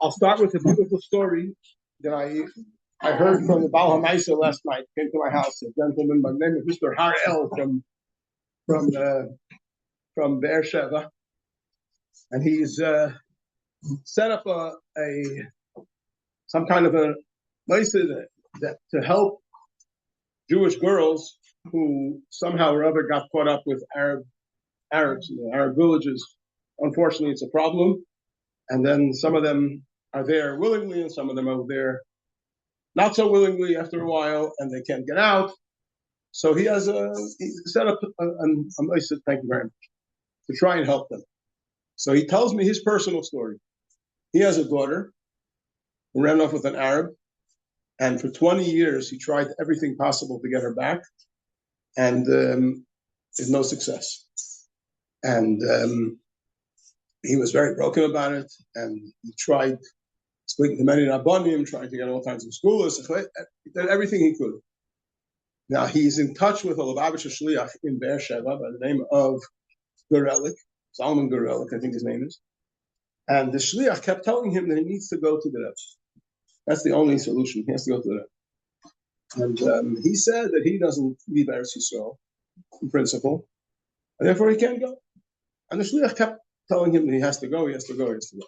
I'll start with a beautiful story that I heard from the Baal HaMaisa last night. Came to my house, a gentleman by the name of Mr. Harel from from Be'er Sheva, and he's set up some kind of a Maisa that to help Jewish girls who somehow or other got caught up with Arabs, Arab villages. Unfortunately, it's a problem, and then some of them are there willingly, and some of them are there not so willingly after a while, and they can't get out. So he set up I said, thank you very much, to try and help them. So he tells me his personal story. He has a daughter who ran off with an Arab, and for 20 years he tried everything possible to get her back, and with no success. And he was very broken about it, and he tried speaking to many Rabbanim, trying to get all kinds of scholars. He did everything he could. Now he's in touch with a Lubavitcher Shliach in Be'er Sheva by the name of Gurelik, Solomon Gurelik, I think his name is. And the Shliach kept telling him that he needs to go to the Rebbe. That's the only solution. He has to go to the Rebbe. And he said that he doesn't leave Eretz Yisrael, in principle, and therefore he can't go. And the Shliach kept telling him that he has to go, he has to go, he has to go.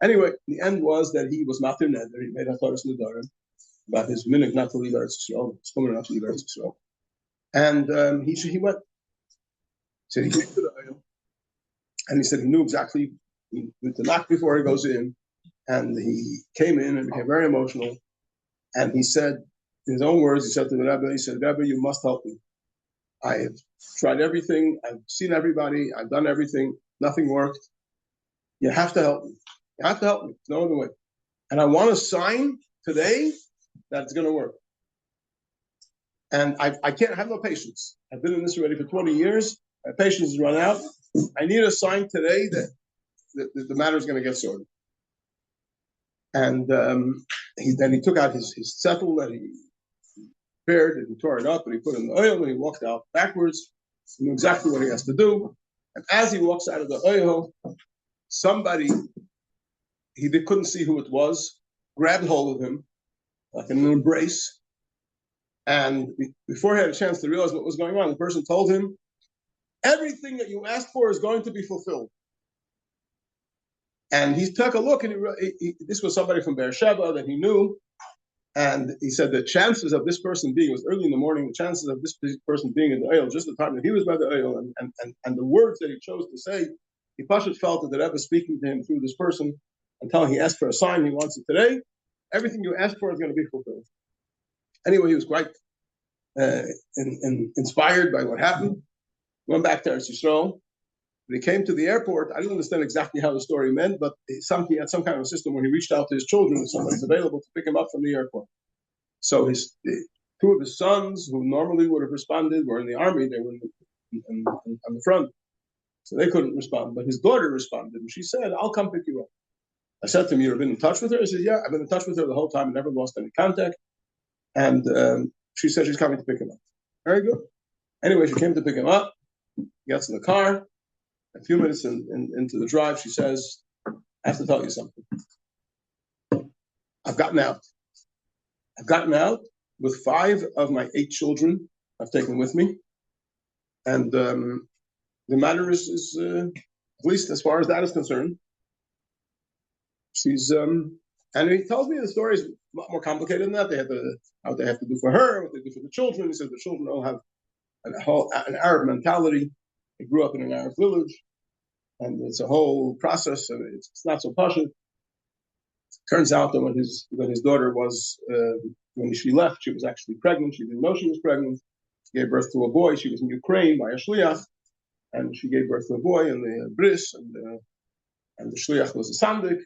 Anyway, the end was that he was Matir Neder. He made a Torah Nedarim about his minute not to leave Eretz Yisrael, his woman not to leave Eretz Yisrael. And he went. So he came to the oil, and he said he knew exactly the knock before he goes in, and he came in and became very emotional. And he said, in his own words, he said to the Rebbe, he said, Rebbe, you must help me. I have tried everything, I've seen everybody, I've done everything, nothing worked. You have to help me. You have to help me. No other way. And I want a sign today that it's going to work. And I can't have no patience. I've been in this already for 20 years. My patience has run out. I need a sign today that the matter is going to get sorted. And he took out his settle that he prepared, and he tore it up, and he put it in the oil, and he walked out backwards. He knew exactly what he has to do. And as he walks out of the oil, somebody, couldn't see who it was, grabbed hold of him, like in an embrace. And before he had a chance to realize what was going on, the person told him, everything that you asked for is going to be fulfilled. And he took a look, and this was somebody from Be'er Sheva that he knew. And he said the chances of this person being, it was early in the morning, the chances of this person being in the oil, just the time that he was by the oil, and the words that he chose to say, he Parshas felt that the Rebbe speaking to him through this person, until he asked for a sign, he wants it today. Everything you asked for is going to be fulfilled. Anyway, he was quite inspired by what happened. Went back to Eretz Yisrael. When he came to the airport, I didn't understand exactly how the story meant, but he had some kind of a system where he reached out to his children if somebody's available to pick him up from the airport. So two of his sons, who normally would have responded, were in the army. They were on the front, so they couldn't respond. But his daughter responded, and she said, "I'll come pick you up." I said to him, "You've been in touch with her?" He said, "Yeah, I've been in touch with her the whole time. I never lost any contact." And she said she's coming to pick him up. Very good. Anyway, she came to pick him up. He gets in the car. A few minutes into the drive, she says, "I have to tell you something. I've gotten out. I've gotten out with 5 of my 8 children I've taken with me. And the matter is at least as far as that is concerned, she's, and he tells me the story is a lot more complicated than that. What they have to do for her, what they do for the children. He says the children all have an Arab mentality. They grew up in an Arab village, and it's a whole process, and it's not so Parshas. Turns out that when his daughter was, when she left, she was actually pregnant. She didn't know she was pregnant. She gave birth to a boy. She was in Ukraine by a shliach, and she gave birth to a boy in the bris, and the shliach was a sandik.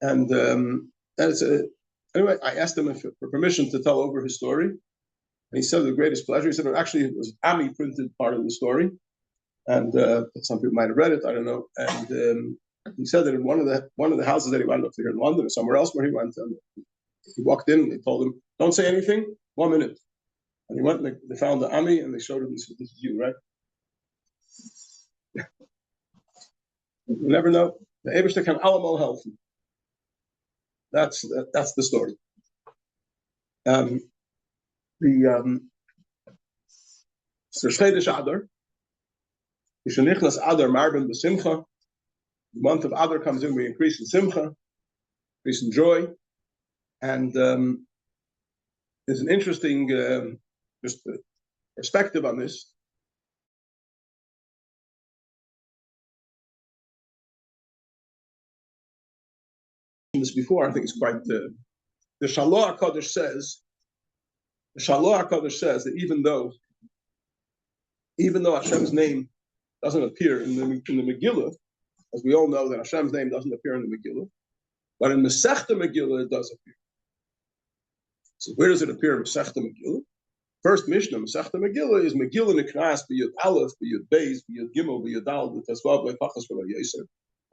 And anyway, I asked him for permission to tell over his story, and he said with the greatest pleasure. He said, actually, it was Ami printed part of the story, and some people might have read it. I don't know. And he said that in one of the houses that he went up to here in London or somewhere else where he went, he walked in and they told him, "Don't say anything, 1 minute." And he went and they found the Ami and they showed him, "This is you, right?" You never know. The Eibishter can allemal helfen. That's the story. The Chodesh Adar, Yishanichnas Adar Marben B'Simcha. The month of Adar comes in, we increase in Simcha, increase in joy, and there's an interesting perspective on this. This before, I think it's quite. The Shiur HaKadosh says that even though Hashem's name doesn't appear in the Megillah, as we all know that Hashem's name doesn't appear in the Megillah, but in Masechta Megillah it does appear. So where does it appear in Masechta Megillah? First Mishnah, Masechta Megillah, is Megillah Nikras b'Yud Aleph, b'Yud Beis, b'Yud Gimel, b'Yud Dal, b'Tesvav, b'Pachas, b'Yoser.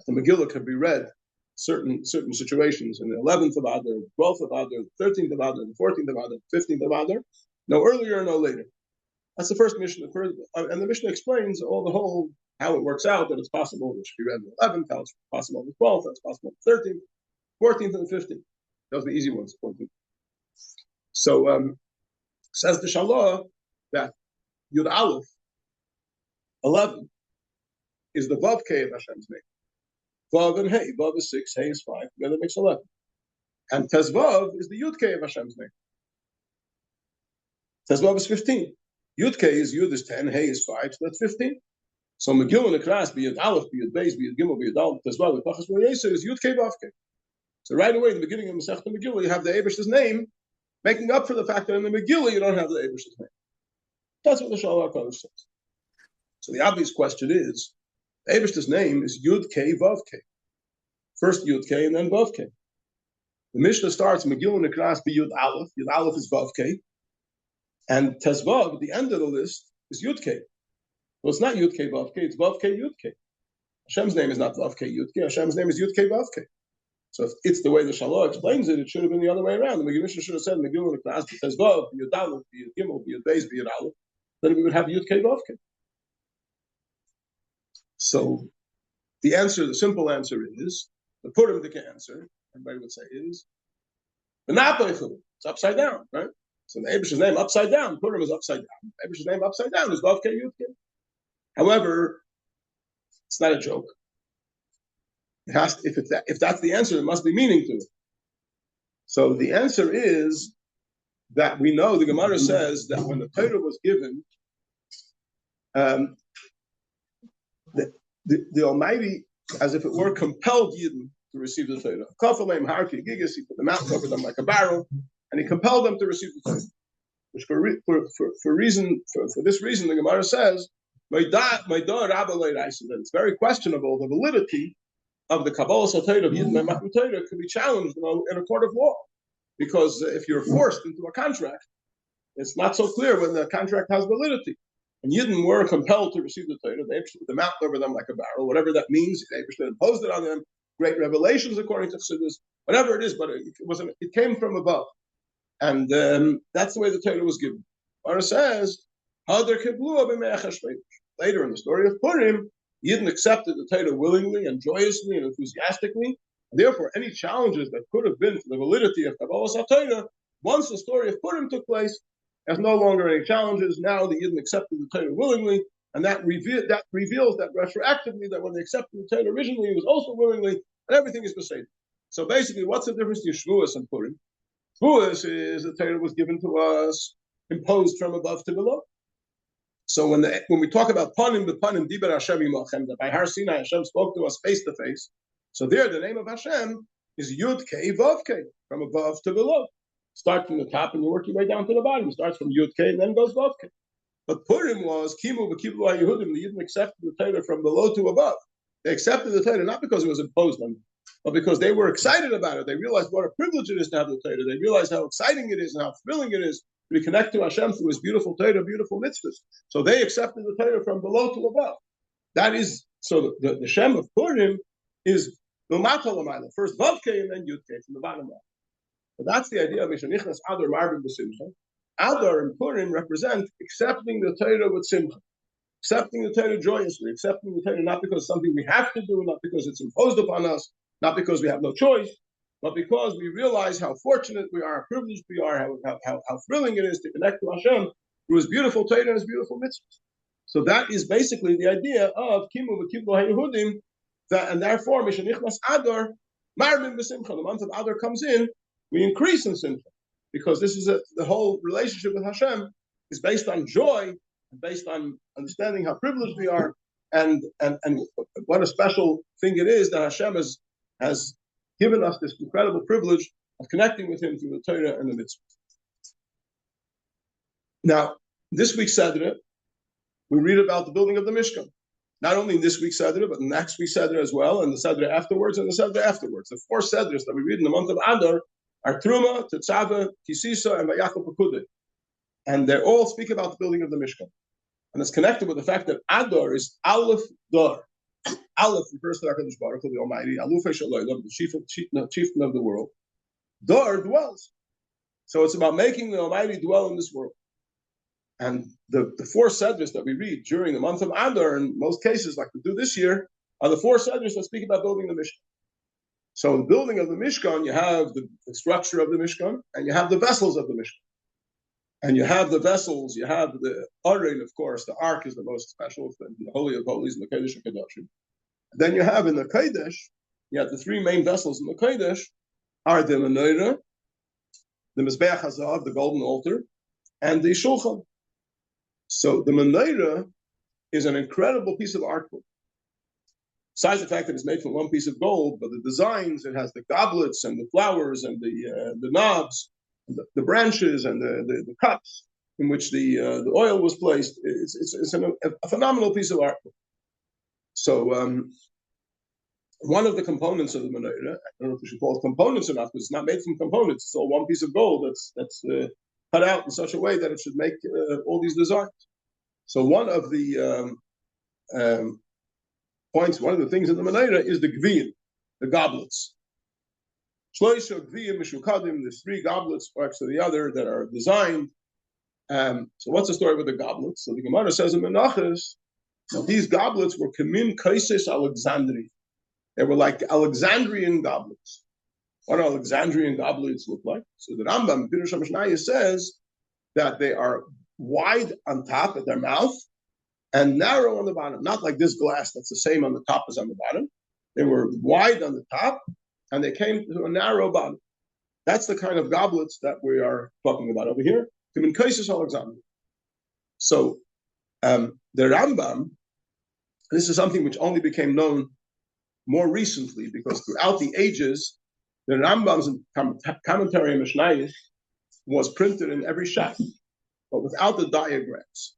The Megillah can be read certain situations in the 11th of Adar, the 12th of Adar, the 13th of Adar, the 14th of Adar, the 15th of Adar, no earlier, no later. That's the first Mishnah. And the Mishnah explains how it works out, that it's possible it should be read on the 11th, how it's possible on the 12th, how it's possible on the 13th, 14th, and the 15th. Those are the easy ones, 14th. So, says the Shiur that Yud Aleph, 11, is the Vav K of Hashem's name. Vav and Hey. Vav is 6, Hey is 5. Together makes 11. And Tezvav is the Yud K of Hashem's name. Tezvav is 15. Yud K is 10, Hey is 5, so that's 15. So Megillah Nekras, b'Yud Aleph, b'Yud Beis, b'Yud Gimel, b'Yud Dal, Tezvav, b'Pachas, b'Yoser is Yud K Vav K. So right away in the beginning of Masechta Megillah, you have the Eibishter's name, making up for the fact that in the Megillah you don't have the Eibishter's name. That's what the Shiur HaKadosh says. So the obvious question is, the Eibishter's name is Yud K Vav K. First Yud K and then Vav K. The Mishnah starts Megillah Nekras b'Yud Aleph. Yud Aleph is Vav K. And Tezvav, at the end of the list, is Yud K. Well, it's not Yud K Vav K, it's Vav K Yud K. Hashem's name is not Vav K Yud K, Hashem's name is Yud K Vav K. So if it's the way the Shiur explains it, it should have been the other way around. The Mishnah should have said Megillah Nekras b'Tezvav, b'Yud Aleph, b'Yud Gimel, b'Yud Beis, b'Yud Aleph. Then we would have Yud K Vav K. So the simple answer is, the Purim-dik answer, everybody would say, is it's upside down, right? So the Eibishter's name upside down, Purim is upside down. The Eibishter's name upside down is Vav K Yud K. However, it's not a joke. It has to, if that's the answer, there must be meaning to it. So the answer is that we know the Gemara says that when the Torah was given, the Almighty, as if it were, compelled Yidden to receive the Torah. Kafaleim harki gigas, he put the mountain over them like a barrel, and he compelled them to receive the Torah. Which for this reason, the Gemara says, that it's very questionable the validity of the Kabbalah Torah of Yidden and Matan Torah could be challenged in a court of law, because if you're forced into a contract, it's not so clear when the contract has validity. And Yidden were compelled to receive the Torah. They put the mountain over them like a barrel, whatever that means. They imposed it on them. Great revelations, according to Chassidus, whatever it is, but it came from above. And that's the way the Torah was given. It says, later in the story of Purim, Yidden accepted the Torah willingly and joyously and enthusiastically. Therefore, any challenges that could have been to the validity of Kabbalah Torah, once the story of Purim took place, there's no longer any challenges. Now the Yidden accepted the Torah willingly, and that reveals that retroactively that when they accepted the Torah originally, it was also willingly, and everything is beside. So basically, what's the difference between Shavuos and Purim? Shavuos is the Torah was given to us, imposed from above to below. So when we talk about Panim, the Panim Diber Hashem Yimachem, that by Har Sinai Hashem spoke to us face to face. So there, the name of Hashem is Yud K Vav K, from above to below. Start from the top and you work your way down to the bottom. It starts from Yud K and then goes Vav K. But Purim was Kimu v'Kiblu HaYehudim. The Yidden accepted the Torah from below to above. They accepted the Torah not because it was imposed on them, but because they were excited about it. They realized what a privilege it is to have the Torah. They realized how exciting it is and how thrilling it is to connect to Hashem through His beautiful Torah, beautiful mitzvahs. So they accepted the Torah from below to above. That is, so the Shem of Purim is Milmata L'mayla, first Vav K and then Yud K, from the bottom up. So that's the idea of Mishanichnas Adar Marben B'Simcha. Adar and Purim represent accepting the Torah with Simcha. accepting the Torah joyously, accepting the Torah not because it's something we have to do, not because it's imposed upon us, not because we have no choice, but because we realize how fortunate we are, how privileged we are, how thrilling it is to connect to Hashem through His beautiful Torah and His beautiful mitzvahs. So that is basically the idea of Kimu v'Kivu HaYehudim, and therefore, Mishanichnas Adar, Marbin b'Simcha. The month of Adar comes in, we increase in Simcha, because this is the whole relationship with Hashem is based on joy, based on understanding how privileged we are, and what a special thing it is that Hashem has given us this incredible privilege of connecting with Him through the Torah and the mitzvah. Now, this week's Sedra, we read about the building of the Mishkan. Not only in this week's Sedra, but next week's Sedra as well, and the Sedra afterwards, and the Sedra afterwards. The 4 Sedras that we read in the month of Adar are Terumah, Tetzaveh, Kisisa, and Vayachal Pekudei. And they all speak about the building of the Mishkan. And it's connected with the fact that Adar is Aleph Dar. Aleph refers to HaKadosh Baruch Hu, the Almighty, Alufei Shalayim, the chieftain of the world. Dar dwells. So it's about making the Almighty dwell in this world. And the 4 Sedras that we read during the month of Adar, in most cases, like we do this year, are the 4 Sedras that speak about building the Mishkan. So the building of the Mishkan, you have the structure of the Mishkan, and you have the vessels of the Mishkan. And you have the vessels, you have the Aron, of course, the Ark is the most special, the Holy of Holies, and the Kodesh and Kodashim. Then you have in the Kodesh, you have the 3 main vessels in the Kodesh, are the Menorah, the Mizbeach Hazav, the golden altar, and the Shulchan. So the Menorah is an incredible piece of artwork. Besides the fact that it's made from one piece of gold, but the designs, it has the goblets and the flowers and the knobs, the branches and the cups in which the oil was placed. It's a phenomenal piece of artwork. So one of the components of the menorah, I don't know if we should call it components or not, because it's not made from components. It's all one piece of gold that's cut out in such a way that it should make all these designs. So one of the points, one of the things in the menorah is the gviyim, the goblets. Shloisha gviyim mishukadim, there's 3 goblets next to the other that are designed. So what's the story with the goblets? So the Gemara says in Menachos, these goblets were kamin kaises Alexandri. They were like Alexandrian goblets. What do Alexandrian goblets look like? So the Rambam, Pirush HaMishnayos, says that they are wide on top at their mouth and narrow on the bottom. Not like this glass that's the same on the top as on the bottom. They were wide on the top and they came to a narrow bottom. That's the kind of goblets that we are talking about over here. Kamin kaises Alexandri. So the Rambam, this is something which only became known more recently, because throughout the ages, the Rambam's commentary on Mishnayos was printed in every shop, but without the diagrams.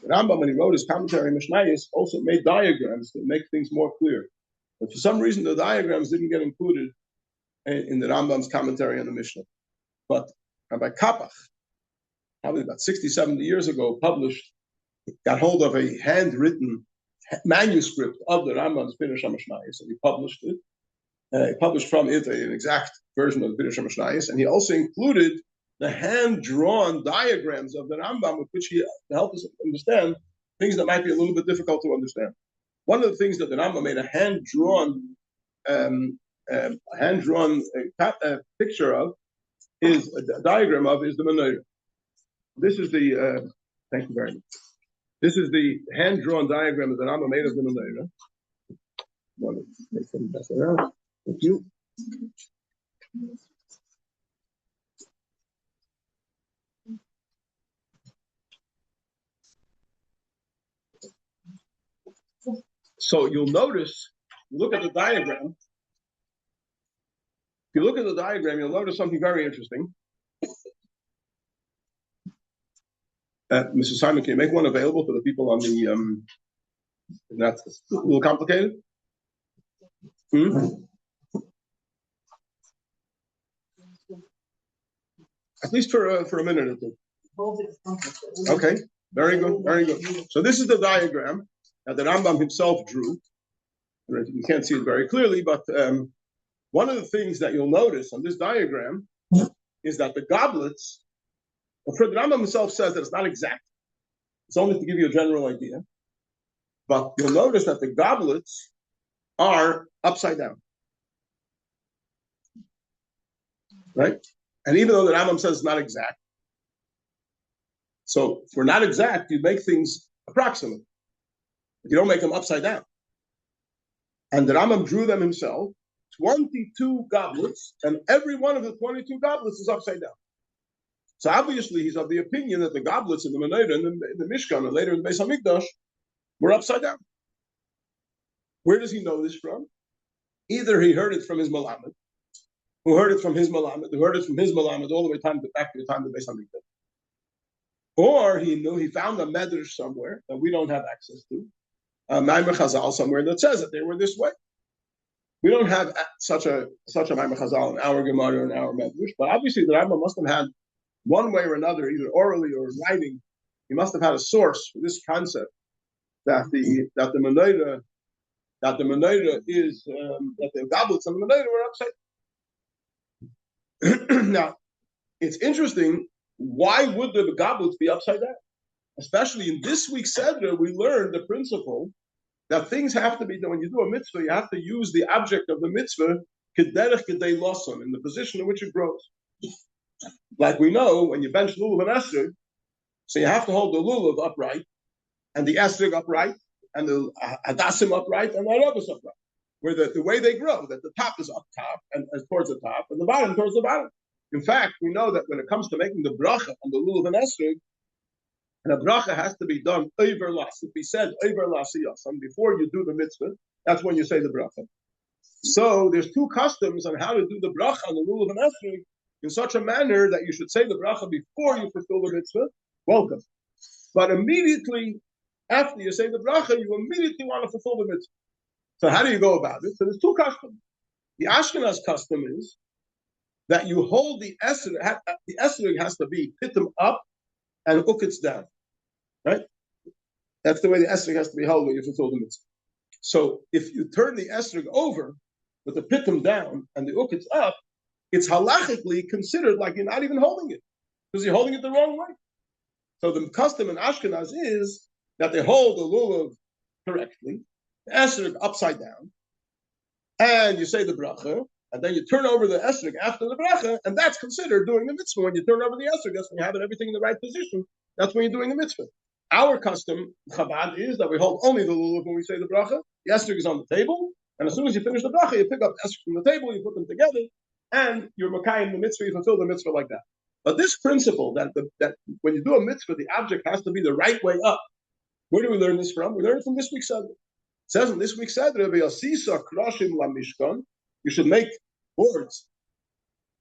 The Rambam, when he wrote his commentary on Mishnayos, also made diagrams to make things more clear. But for some reason, the diagrams didn't get included in the Rambam's commentary on the Mishnah. But Rabbi Kapach, probably about 60, 70 years ago, got hold of a handwritten manuscript of the Rambam's Pirush HaMishnayos, and he published it. He published from it an exact version of the Pirush HaMishnayos, and he also included the hand-drawn diagrams of the Rambam, with which he helped us understand things that might be a little bit difficult to understand. One of the things that the Rambam made a hand-drawn picture of, is a diagram of, is the menorah. This is the thank you very much. This is the hand-drawn diagram that the Rambam made of the menorah. Want to make some pass around. Thank you. So you'll notice, look at the diagram. If you look at the diagram, you'll notice something very interesting. Mrs. Simon, can you make one available for the people on the, that's a little complicated? At least for a minute or two. Okay, very good, very good. So this is the diagram that the Rambam himself drew. You can't see it very clearly, but one of the things that you'll notice on this diagram is that the goblets, the Rambam himself says that it's not exact. It's only to give you a general idea. But you'll notice that the goblets are upside down, right? And even though the Rambam says it's not exact, so if we're not exact, you make things approximate. You don't make them upside down. And the Rambam drew them himself, 22 goblets, and every one of the 22 goblets is upside down. So obviously he's of the opinion that the goblets in the Menorah and the Mishkan and later in the Beis Hamikdash were upside down. Where does he know this from? Either he heard it from his Malamed, who heard it from his Malamed, who heard it from his Malamed all the way back to the time of the Beis Hamikdash. Or he found a medrash somewhere that we don't have access to, a Maimer Chazal somewhere that says that they were this way. We don't have such a Maimer Chazal in our Gemara and our medrash, but obviously the Rambam must have had one way or another, either orally or writing. He must have had a source for this concept that the Menorah is that the goblets of the Menorah were upside. Now, it's interesting. Why would the goblets be upside down? Especially in this week's Seder, we learned the principle that things have to be done. When you do a mitzvah, you have to use the object of the mitzvah kederech kedei losam, in the position in which it grows. Like we know, when you bench lulav and esrog, so you have to hold the lulav upright, and the esrog upright, and the hadassim upright, and the arabas upright, where the way they grow, that the top is up top and towards the top, and the bottom towards the bottom. In fact, we know that when it comes to making the bracha on the lulav and esrog, and a bracha has to be done over las. If he said over lasiyas, and before you do the mitzvah, that's when you say the bracha. So there's two customs on how to do the bracha on the lulav and esrog in such a manner that you should say the bracha before you fulfill the mitzvah. Welcome. But immediately after you say the bracha, you immediately want to fulfill the mitzvah. So how do you go about it? So there's two customs. The Ashkenaz custom is that you hold the esrog. The esrog has to be pitum up and ukitz down, right? That's the way the esrog has to be held when you fulfill the mitzvah. So if you turn the esrog over with the pitum down and the ukitz up, it's halachically considered like you're not even holding it because you're holding it the wrong way. So the custom in Ashkenaz is that they hold the lulav correctly, the esrog upside down, and you say the bracha, and then you turn over the esrog after the bracha, and that's considered doing the mitzvah. When you turn over the esrog, that's when you have everything in the right position. That's when you're doing the mitzvah. Our custom, Chabad, is that we hold only the lulav when we say the bracha. The esrog is on the table, and as soon as you finish the bracha, you pick up the esrog from the table, you put them together, and you're makayim the mitzvah, you fulfill the mitzvah like that. But this principle that when you do a mitzvah, the object has to be the right way up. Where do we learn this from? We learn it from this week's Seder. It says in this week's Seder, you should make boards,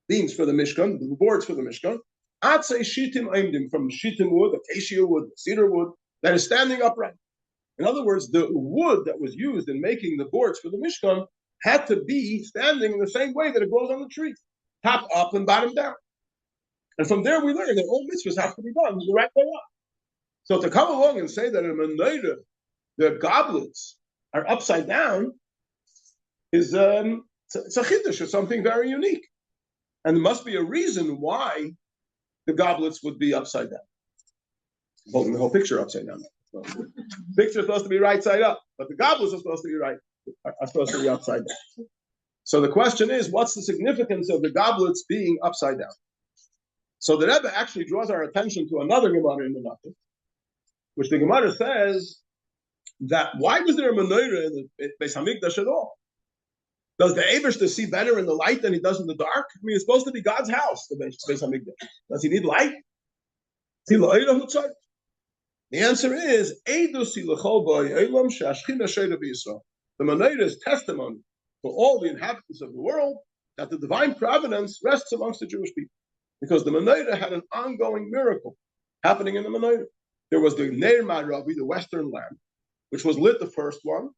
beams for the Mishkan, the boards for the Mishkan. I'd say shitim aimdim, from shitim wood, acacia wood, cedar wood, that is standing upright. In other words, the wood that was used in making the boards for the Mishkan had to be standing in the same way that it grows on the tree, top up and bottom down. And from there we learn that all mitzvahs have to be done the right way up. So to come along and say that in Menorah, the goblets are upside down is it's a chiddush, or something very unique. And there must be a reason why the goblets would be upside down. Holding the whole picture upside down. So, the picture is supposed to be right side up, but the goblets are supposed to be upside down. So the question is, what's the significance of the goblets being upside down? So the Rebbe actually draws our attention to another Gemara in the Nafi, which the Gemara says that why was there a menorah in the Beis Hamikdash at all? Does the Eibishter see better in the light than he does in the dark? I mean, it's supposed to be God's house, the Beis Hamikdash. Does he need light? The answer is, the menorah is testimony to all the inhabitants of the world that the divine providence rests amongst the Jewish people. Because the menorah had an ongoing miracle happening in the menorah. There was the Ner Rabbi, the western lamp, which was lit the first one,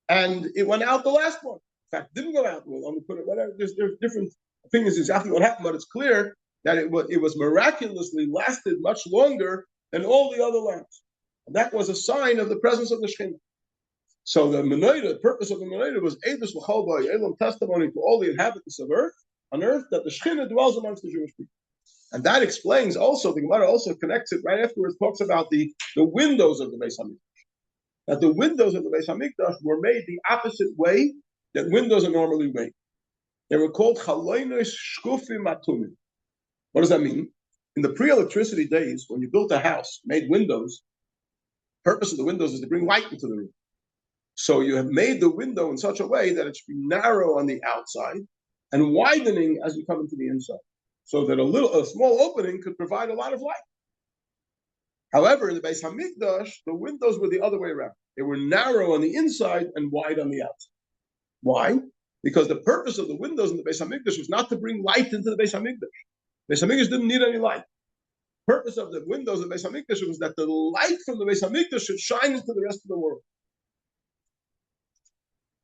and it went out the last one. In fact, it didn't go out. Well, whatever. There's different opinions exactly what happened, but it's clear that it was miraculously lasted much longer than all the other lamps. And that was a sign of the presence of the Shekhinah. So the menorah, the purpose of the menorah was Eidus L'chol Ba'Elam, testimony to all the inhabitants of earth, on earth, that the Shekhinah dwells amongst the Jewish people. And that explains also, the Gemara also connects it right afterwards, talks about the windows of the Beis Hamikdash. that the windows of the Beis Hamikdash were made the opposite way that windows are normally made. They were called chalonos shkufim atumim. What does that mean? In the pre-electricity days, when you built a house, made windows, the purpose of the windows is to bring light into the room. So you have made the window in such a way that it should be narrow on the outside and widening as you come into the inside, so that a small opening could provide a lot of light. However, in the Beis Hamikdash, the windows were the other way around. They were narrow on the inside and wide on the outside. Why? Because the purpose of the windows in the Beis Hamikdash was not to bring light into the Beis Hamikdash. Beis Hamikdash didn't need any light. The purpose of the windows of the Beis Hamikdash was that the light from the Beis Hamikdash should shine into the rest of the world.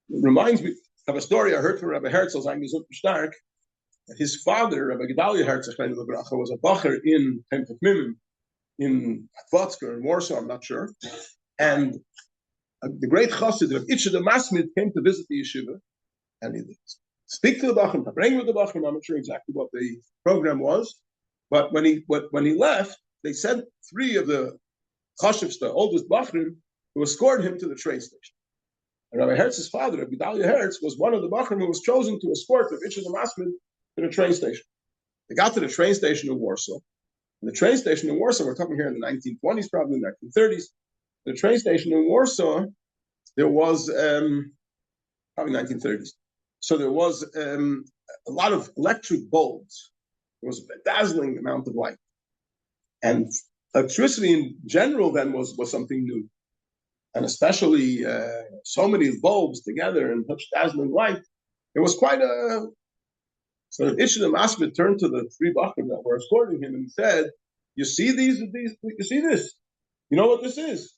It reminds me of a story I heard from Rabbi Herzl, that his father, Rabbi Gedalia Herzl, was a bacher in Temple Mimim, in Vatska, in Warsaw, I'm not sure. And the great chassid of Itche the Masmid came to visit the yeshiva, and he speak to the bachrim, bring with the bachrim. I'm not sure exactly what the program was, but when he left, they sent three of the chashivs, the oldest bachrim, who escorted him to the train station. And Rabbi Herz's father, Rabbi Gedalia Herz, was one of the bachrim who was chosen to escort the Itche the Masmid to the train station. They got to the train station in Warsaw. And the train station in Warsaw, we're talking here in the 1920s, probably the 1930s. The train station in Warsaw, there was probably 1930s. So there was a lot of electric bulbs. There was a dazzling amount of light, and electricity in general then was something new, and especially so many bulbs together and such dazzling light. It was quite a. So Itche the Masmid turned to the three bachrim that were escorting him and said, "You see these? You see this? You know what this is?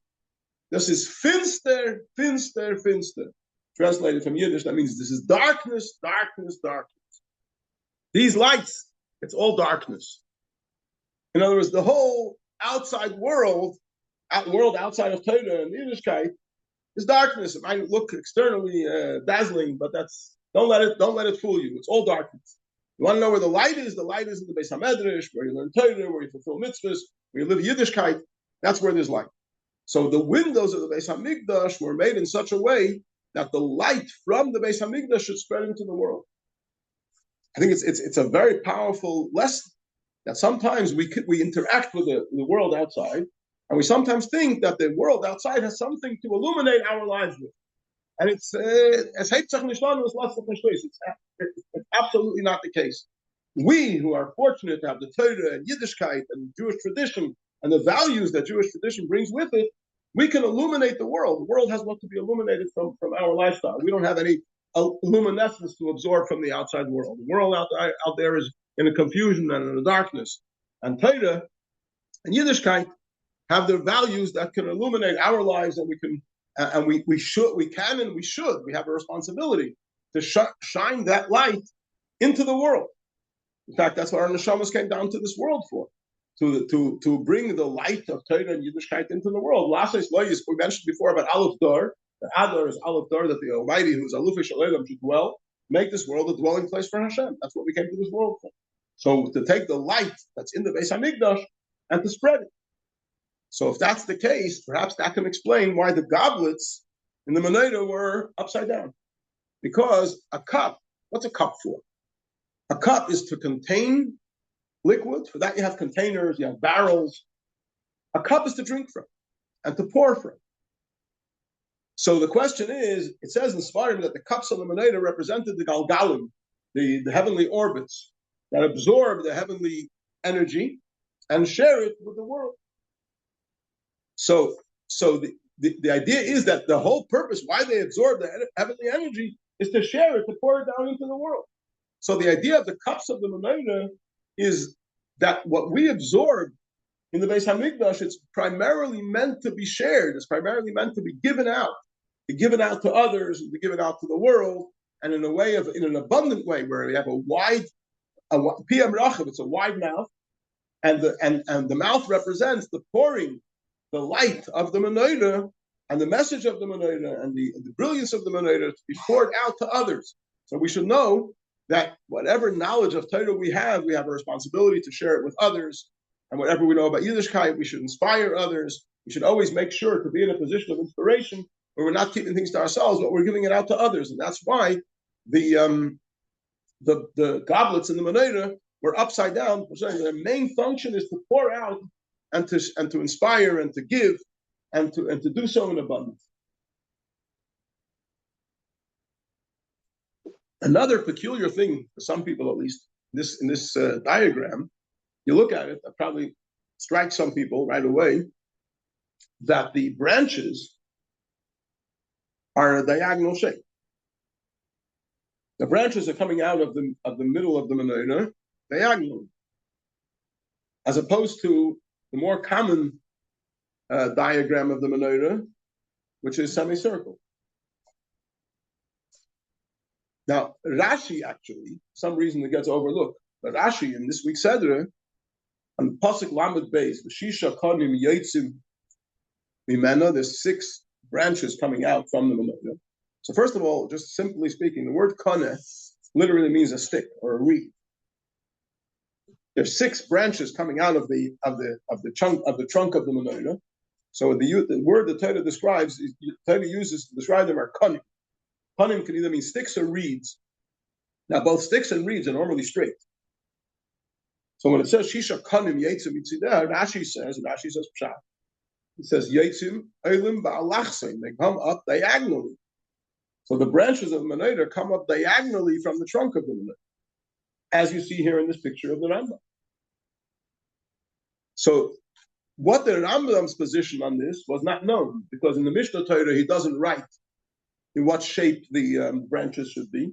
This is finster, finster, finster." Translated from Yiddish, that means this is darkness, darkness, darkness. These lights, it's all darkness. In other words, the whole outside world outside of Torah and Yiddishkeit, is darkness. It might look externally dazzling, but don't let it fool you. It's all darkness. You want to know where the light is? The light is in the Beis HaMedrash, where you learn Torah, where you fulfill mitzvahs, where you live Yiddishkeit. That's where there's light. So the windows of the Beis HaMikdash were made in such a way that the light from the Beis Hamikdash should spread into the world. I think it's a very powerful lesson that sometimes we interact with the world outside, and we sometimes think that the world outside has something to illuminate our lives with. And it's absolutely not the case. We who are fortunate to have the Torah and Yiddishkeit and Jewish tradition and the values that Jewish tradition brings with it, we can illuminate the world. The world has what to be illuminated from our lifestyle. We don't have any luminescence to absorb from the outside world. The world out there is in a confusion and in a darkness. And Torah and Yiddishkeit have their values that can illuminate our lives, and we can have a responsibility to shine that light into the world. In fact, that's what our neshamas came down to this world for. To bring the light of Torah and Yiddishkeit into the world. We mentioned before about Aleph Dor. The Adar is Aleph Dor, that the Almighty, who is Alufei Shalom, should make this world a dwelling place for Hashem. That's what we came to this world for. So to take the light that's in the Beis Hamikdash and to spread it. So if that's the case, perhaps that can explain why the goblets in the Menorah were upside down. Because a cup, what's a cup for? A cup is to contain liquid. For that you have containers, you have barrels. A cup is to drink from and to pour from. So the question is, it says in Sfarim that the cups of the Menorah represented the Galgalim, the heavenly orbits that absorb the heavenly energy and share it with the world. So the idea is that the whole purpose why they absorb the heavenly energy is to share it, to pour it down into the world. So the idea of the cups of the Menorah is that what we absorb in the Beis Hamikdash, it's primarily meant to be shared. It's primarily meant to be given out to others, to be given out to the world, and in an abundant way, where we have a piyam rachav, it's a wide mouth, and the mouth represents the pouring, the light of the Menorah, and the message of the Menorah, and the brilliance of the Menorah to be poured out to others. So we should know that whatever knowledge of Torah we have a responsibility to share it with others. And whatever we know about Yiddishkeit, we should inspire others. We should always make sure to be in a position of inspiration where we're not keeping things to ourselves, but we're giving it out to others. And that's why the goblets in the menorah were upside down. Their main function is to pour out and to inspire and to give and to do so in abundance. Another peculiar thing, for some people at least, in this diagram, you look at it, that probably strikes some people right away, that the branches are a diagonal shape. The branches are coming out of the middle of the menorah diagonally, as opposed to the more common diagram of the menorah, which is semicircle. Now, Rashi actually, some reason it gets overlooked, but Rashi in this week's Sedra, on Pasuk Lamed Beis, the Shisha Konim Yotzim Mimena, there's 6 branches coming out from the menorah. So first of all, just simply speaking, the word Koneh literally means a stick or a reed. There's 6 branches coming out of the trunk of the menorah. So the word the Torah describes, the Torah uses to describe them are Konim. Konim can either mean sticks or reeds. Now, both sticks and reeds are normally straight. So when it says Shisha Konim Yetzim Yitzideh, Rashi says Pshat. It says Yetzim Eilim Ba'alachsein. They come up diagonally. So the branches of the menorah come up diagonally from the trunk of the menorah, as you see here in this picture of the Rambam. So what the Rambam's position on this was not known, because in the Mishnah Torah he doesn't write in what shape the branches should be,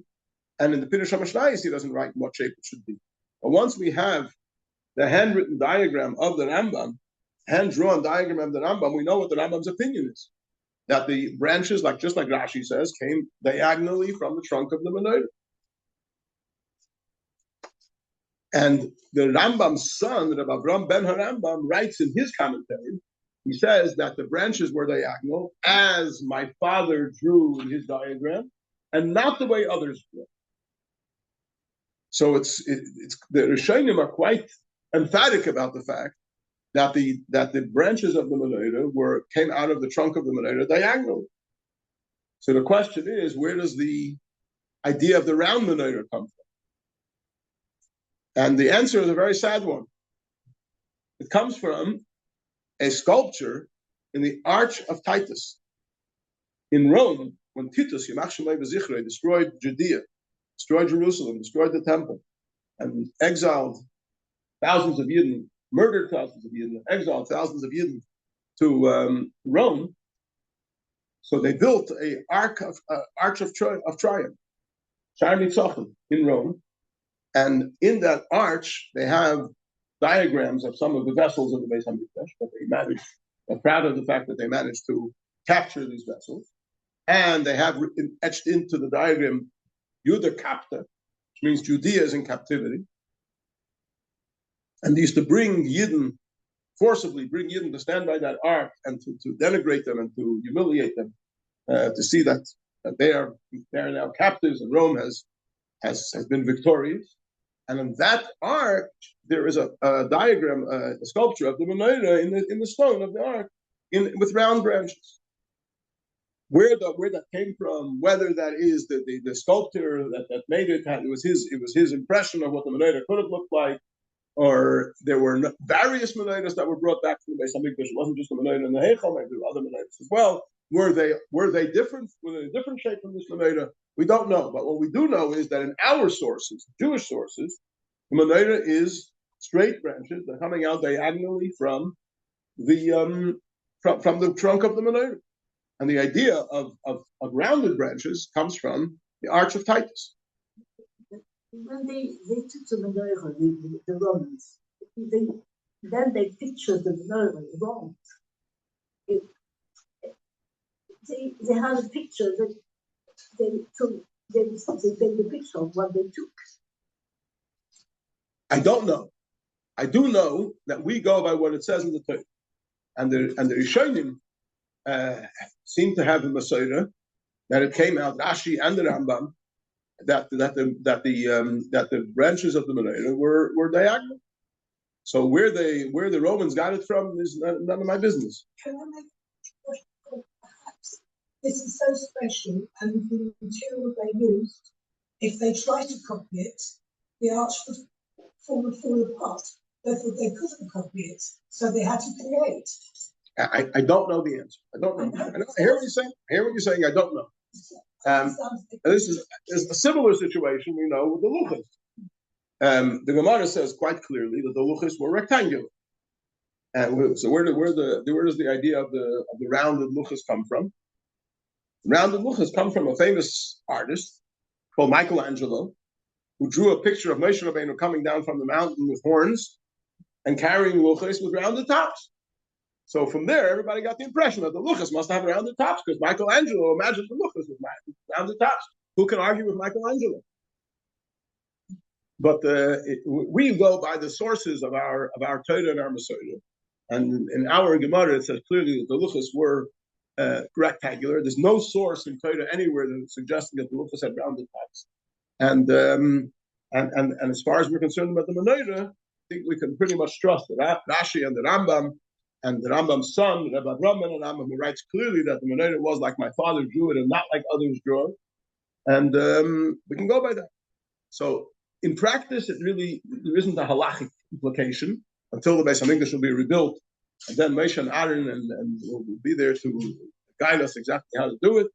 and in the Pirush HaMishnayos he doesn't write in what shape it should be. But once we have the handwritten diagram of the Rambam, hand-drawn diagram of the Rambam, we know what the Rambam's opinion is. That the branches, just like Rashi says, came diagonally from the trunk of the menorah. And the Rambam's son, Rabbi Avram ben Harambam, writes in his commentary, he says that the branches were diagonal, as my father drew in his diagram, and not the way others drew. So it's the Rishonim are quite emphatic about the fact that the branches of the menorah came out of the trunk of the menorah diagonally. So the question is, where does the idea of the round menorah come from? And the answer is a very sad one. It comes from a sculpture in the Arch of Titus in Rome, when Titus, Yamach Shemay V'Zichrei, destroyed Judea, destroyed Jerusalem, destroyed the temple, and exiled thousands of Yidden, murdered thousands of Yidden, exiled thousands of Yidden to Rome. So they built an Arch of Triumph, Shar Nitzachim, in Rome. And in that arch, they have diagrams of some of the vessels of the Beis HaMikdash, but they're proud of the fact that they managed to capture these vessels. And they have etched into the diagram Yuda Kapta, which means Judea is in captivity. And they used to forcibly bring Yidden to stand by that ark and to denigrate them and to humiliate them, to see that they are now captives and Rome has been victorious. And in that ark, there is a diagram, a sculpture of the menorah in the stone of the ark, with round branches. Where that came from, whether that is the sculptor that made it, it was his impression of what the menorah could have looked like, or there were various menorahs that were brought back from the Beis HaMikdash. It wasn't just the menorah in the Heichal, maybe there were other menorahs as well. Were they different? Were they a different shape from this menorah? We don't know. But what we do know is that in our sources, Jewish sources, the menorah is straight branches that are coming out diagonally from the trunk of the menorah. And the idea of rounded branches comes from the Arch of Titus. When they took the menorah, the Romans, then they pictured the menorah wrong. They had a picture that they painted the picture of what they took. I don't know. I do know that we go by what it says in the Torah, and the Rishonim seem to have the Masorah that it came out, Rashi and the Rambam, that the branches of the menorah were diagonal. So where the Romans got it from is none of my business. Can I make perhaps this is so special, and the material they used, if they tried to copy it, the arch would fall apart. Therefore, they couldn't copy it, so they had to create. I don't know the answer. I don't know. I hear what you're saying. I don't know. This is a similar situation, with the luchas. The Gemara says quite clearly that the luchas were rectangular. And so where does the idea of the rounded luchas come from? Rounded luchas come from a famous artist called Michelangelo, who drew a picture of Moshe Rabbeinu coming down from the mountain with horns and carrying luchas with rounded tops. So from there, everybody got the impression that the luchas must have rounded tops because Michelangelo imagined the luchas with rounded tops. Who can argue with Michelangelo? But we go by the sources of our Torah and our Masorah. And in our Gemara, it says clearly that the luchas were rectangular. There's no source in Torah anywhere that's suggesting that the luchas had rounded tops. And as far as we're concerned about the menorah, I think we can pretty much trust that Rashi and the Rambam's son, Rabbi Brahman and Rambam, who writes clearly that the menorah was like my father drew it and not like others draw it. And we can go by that. So in practice, there isn't a halachic implication until the Beis Hamikdash will be rebuilt, and then Moshe and Aaron and will be there to guide us exactly how to do it.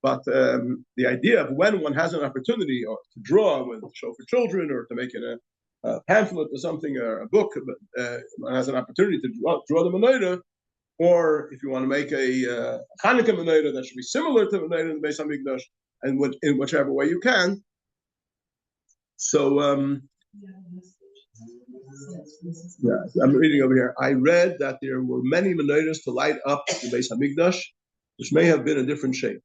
But the idea of when one has an opportunity or to draw, whether to show for children or to make it a pamphlet or something, or a book, one has an opportunity to draw the menorah, or if you want to make a Hanukkah menorah that should be similar to the menorah in the Beis Hamikdash, and in whichever way you can. So, I'm reading over here. I read that there were many menorahs to light up the Beis Hamikdash, which may have been a different shape.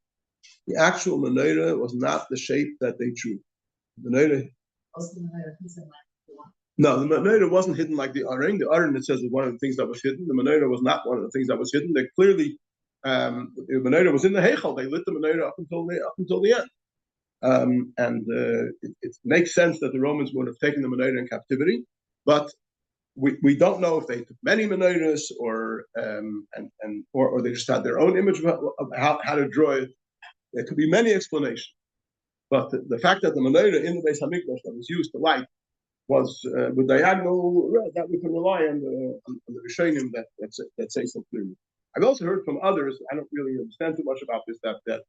The actual menorah was not the shape that they drew. The menorah wasn't hidden like the Aron. The Aron, it says, is one of the things that was hidden. The menorah was not one of the things that was hidden. They clearly, the menorah was in the Heichal. They lit the menorah up until the end. It makes sense that the Romans would have taken the menorah in captivity, but we don't know if they took many menorahs or they just had their own image of how to draw it. There could be many explanations, but the fact that the menorah in the Beis Hamikdash that was used to light was with diagonal, that we can rely on the Rishonim that say so clearly. I've also heard from others. I don't really understand too much about this. That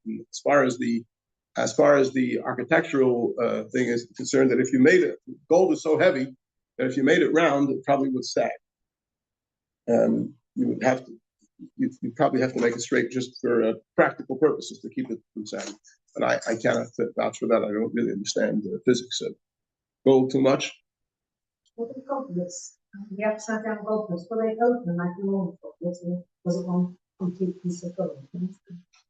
as far as the architectural thing is concerned, that if you made it, gold is so heavy that if you made it round, it probably would sag. You probably have to make it straight just for practical purposes to keep it from sagging. And I cannot vouch for that. I don't really understand the physics of gold too much. What are the goblets? The upside down goblets, were they open like the normal goblets, or was it one complete piece of gold?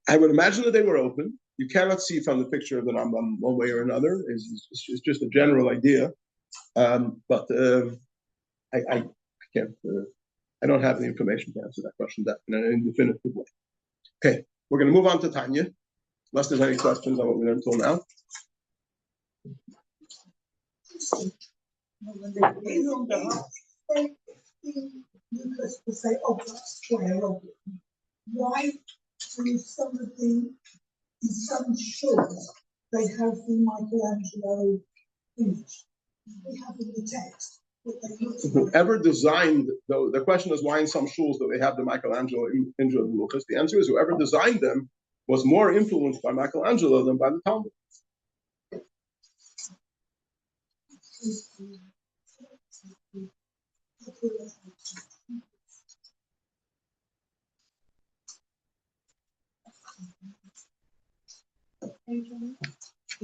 I would imagine that they were open. You cannot see from the picture of the Rambam one way or another. It's just a general idea. But I can't. I don't have the information to answer that question in a definitive way. Okay, we're going to move on to Tanya, unless there's any questions on what we learned until now. When they raise on the house, you just say, "Oh, that's square open." Why do some of in some shores they have the Michelangelo image? They have in the text. Whoever designed, though, the question is why in some shuls do they have the Michelangelo image of Lucas? The answer is whoever designed them was more influenced by Michelangelo than by the Talmud.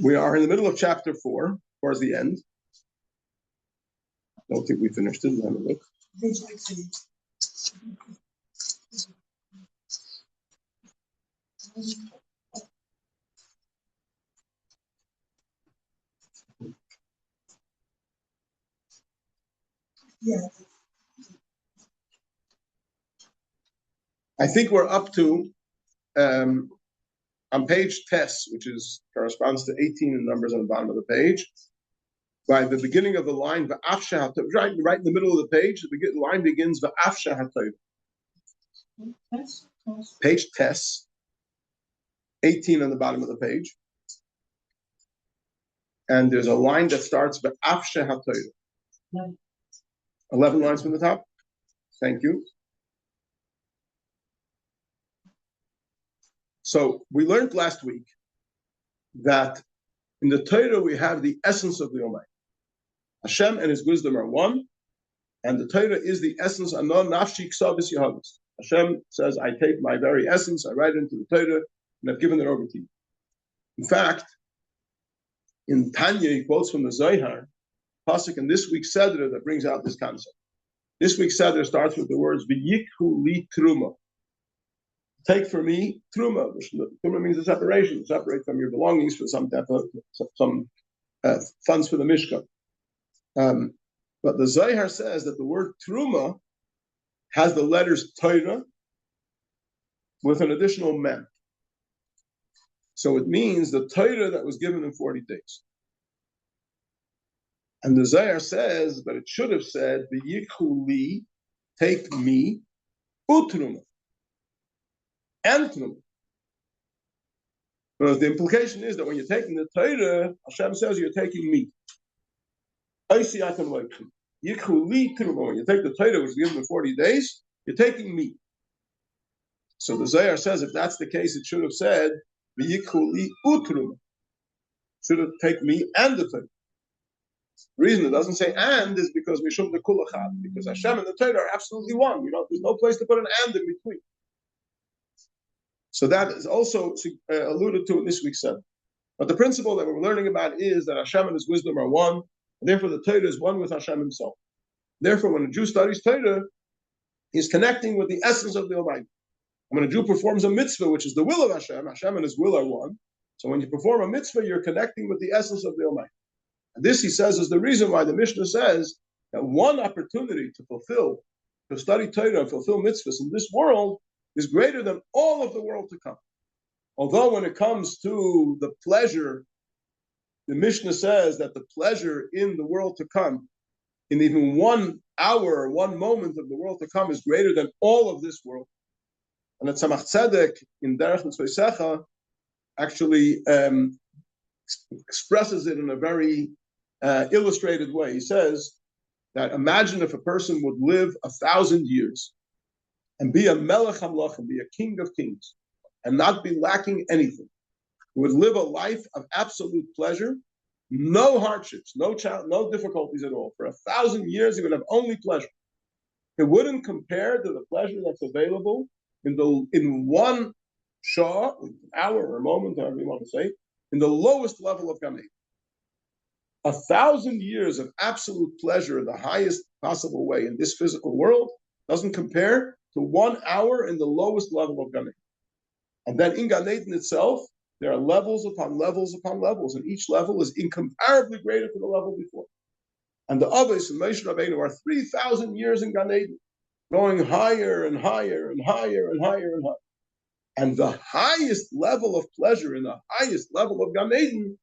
We are in the middle of chapter 4, towards the end. Don't think we finished it. Have a look. Yeah. I think we're up to on page Tes, which corresponds to 18 in numbers on the bottom of the page. by the beginning of the line, right in the middle of the page, the line begins v'afsha hatoyv. Page Tess, 18 on the bottom of the page. And there's a line that starts v'afsha hatoyv. 11 lines from the top. Thank you. So we learned last week that in the Torah we have the essence of the Almighty. Hashem and His wisdom are one, and the Torah is the essence. Anon nafshi ksavis yahavos. Hashem says, "I take my very essence, I write it into the Torah, and I've given it over to you." In fact, in Tanya, he quotes from the Zohar, pasuk in this week's Seder that brings out this concept. This week's Seder starts with the words "V'yikhu li Terumah." Take for me Terumah. Terumah means a separation, separate from your belongings for some funds for the Mishkan. But the Zohar says that the word Terumah has the letters Torah with an additional mem. So it means the Torah that was given in 40 days. And the Zohar says that it should have said, V'yikhu li, take me, u'terumah, and terumah. But the implication is that when you're taking the Torah, Hashem says you're taking me. Yikhu li terumah. When you take the Torah, which was given in 40 days, you're taking me. So the Zohar says if that's the case, it should have said, V'yikhu li u'terumah. Should have taken me and the Torah. The reason it doesn't say and is because Mishum de Kulachad, because Hashem and the Torah are absolutely one. There's no place to put an and in between. So that is also alluded to in this week's Seder. But the principle that we're learning about is that Hashem and His wisdom are one, and therefore the Torah is one with Hashem Himself. Therefore, when a Jew studies Torah, he's connecting with the essence of the Almighty. And when a Jew performs a mitzvah, which is the will of Hashem, Hashem and His will are one. So when you perform a mitzvah, you're connecting with the essence of the Almighty. And this, he says, is the reason why the Mishnah says that one opportunity to study Torah and fulfill mitzvahs in this world is greater than all of the world to come. Although when it comes to the pleasure, the Mishnah says that the pleasure in the world to come, in even 1 hour, 1 moment of the world to come, is greater than all of this world. And that Tzemach Tzedek in Derech Mitzvah actually expresses it in a very illustrated way. He says that imagine if a person would live 1,000 years and be a melech hamlachim, be a king of kings, and not be lacking anything. He would live a life of absolute pleasure, no hardships, no difficulties at all. For 1,000 years, he would have only pleasure. It wouldn't compare to the pleasure that's available in one shah, an hour or a moment, however you want to say, in the lowest level of Gan Eden. 1,000 years of absolute pleasure in the highest possible way in this physical world doesn't compare to 1 hour in the lowest level of Gan Eden. And then in Gan Eden itself, there are levels upon levels upon levels, and each level is incomparably greater to the level before. And the Avos and Moshe Rabbeinu are 3,000 years in Gan Eden, going higher and higher and higher and higher and higher. And the highest level of pleasure in the highest level of Gan Eden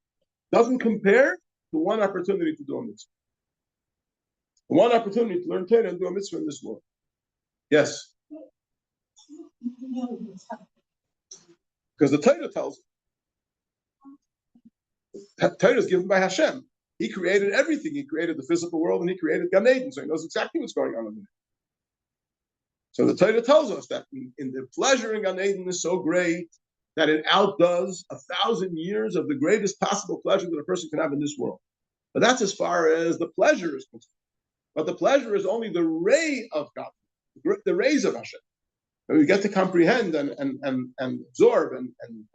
doesn't compare to one opportunity to do a mitzvah. One opportunity to learn Torah and do a mitzvah in this world. Yes? Because the Torah tells us. Torah is given by Hashem. He created everything. He created the physical world and He created Gan Eden, so He knows exactly what's going on in there. So the Torah tells us that in the pleasure in Gan Eden is so great that it outdoes 1,000 years of the greatest possible pleasure that a person can have in this world. But that's as far as the pleasure is concerned. But the pleasure is only the ray of God, the rays of Hashem. And we get to comprehend and absorb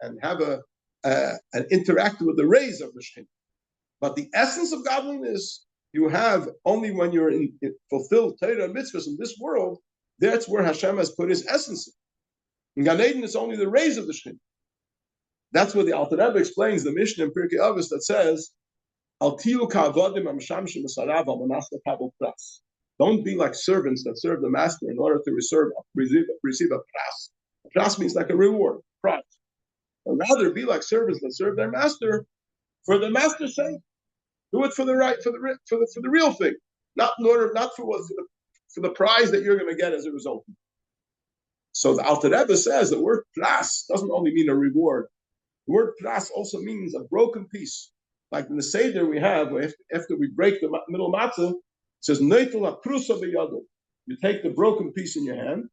and have and interact with the rays of the Shem. But the essence of godliness you have only when you're in fulfilled Torah and mitzvahs in this world. That's where Hashem has put His essence in. In Gan Eden, it's only the rays of the Shem. That's what the Alter Rebbe explains the Mishnah in Pirkei Avos that says, "Al tiyu ka'avodim ha'mishamshim b'sarav al manaseh kabel pras." Don't be like servants that serve the master in order to receive a pras. A pras means like a reward, prize. Or rather, be like servants that serve their master for the master's sake. Do it for the right, for the real thing, not in order, not for the prize that you're going to get as a result. So the Alter Rebbe says the word pras doesn't only mean a reward. The word pras also means a broken piece. Like in the Seder we have, after we break the middle matzah, it says, Neitel HaPrusa b'yado. You take the broken piece in your hand.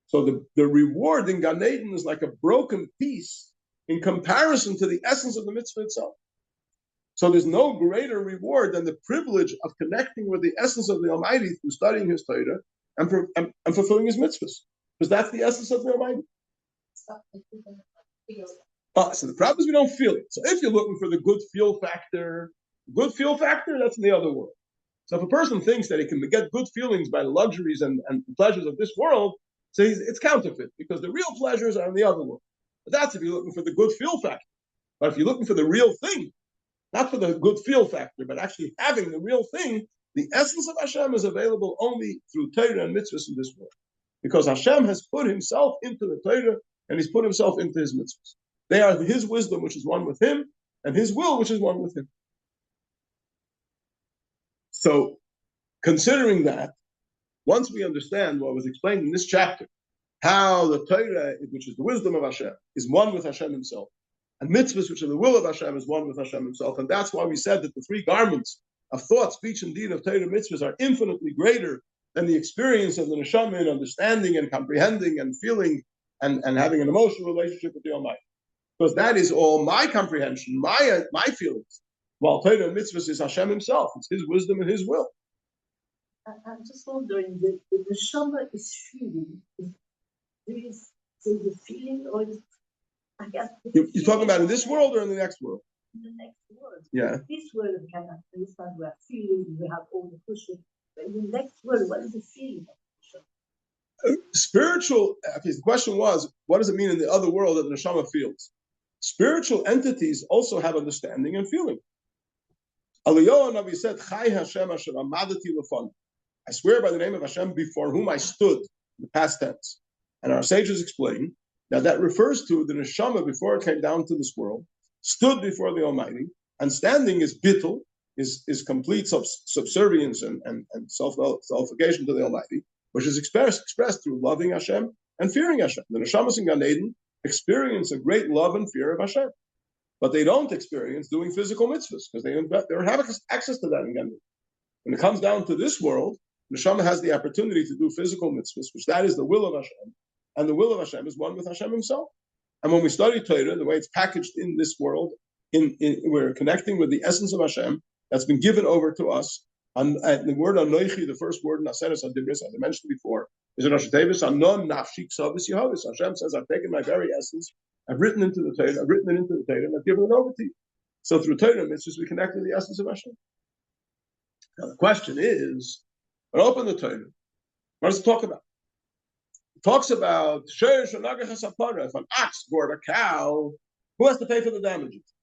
So the reward in Gan Eden is like a broken piece in comparison to the essence of the mitzvah itself. So there's no greater reward than the privilege of connecting with the essence of the Almighty through studying His Torah and fulfilling His mitzvahs. Because that's the essence of the Almighty. So the problem is we don't feel it. So if you're looking for the good feel factor, that's in the other world. So if a person thinks that he can get good feelings by the luxuries and pleasures of this world, so it's counterfeit, because the real pleasures are in the other world. But that's if you're looking for the good feel factor. But if you're looking for the real thing, not for the good feel factor, but actually having the real thing, the essence of Hashem is available only through Torah and mitzvahs in this world. Because Hashem has put Himself into the Torah and He's put Himself into His mitzvahs. They are His wisdom, which is one with Him, and His will, which is one with Him. So, considering that, once we understand what was explained in this chapter, how the Torah, which is the wisdom of Hashem, is one with Hashem Himself, and mitzvahs, which are the will of Hashem, is one with Hashem Himself, and that's why we said that the three garments of thought, speech, and deed of Torah mitzvahs are infinitely greater than the experience of the neshama in understanding and comprehending and feeling and having an emotional relationship with the Almighty. Because that is all my comprehension, my feelings. While Torah and mitzvahs is Hashem Himself, it's His wisdom and His will. I'm just wondering, the neshama is feeling. Do you say the feeling, or is I guess you're talking about in this world or in the next world? In the next world. Yeah. In this world, we can understand we are feeling, we have all the cushion. But in the next world, what is the feeling of neshama? Spiritual. Okay, the question was, what does it mean in the other world that the neshama feels? Spiritual entities also have understanding and feeling. Eliyahu Navi said, "Chai Hashem asher amadati lefan." I swear by the name of Hashem before whom I stood, in the past tense. And our sages explain that refers to the neshama before it came down to this world, stood before the Almighty, and standing is bittul, is complete subservience and self-nullification to the Almighty, which is expressed through loving Hashem and fearing Hashem. The neshamas in Gan Eden experience a great love and fear of Hashem, but they don't experience doing physical mitzvahs because they don't have access to that in Gan Eden. When it comes down to this world, neshama has the opportunity to do physical mitzvahs, which that is the will of Hashem, and the will of Hashem is one with Hashem Himself. And when we study Torah, the way it's packaged in this world, we're connecting with the essence of Hashem that's been given over to us. And the word Anoichi, the first word in Aseres HaDibros, as I mentioned before, is in Rosh Tevis, Anon Nafshi Ksavis Yehovis. Hashem says, I've taken my very essence, I've written it into the Torah, and I've given it over to you. So through Torah mitzvahs, we connect with the essence of Hashem. Now the question is, when I open the Torah, what does it talk about? It talks about if an ox gored a cow, who has to pay for the damages?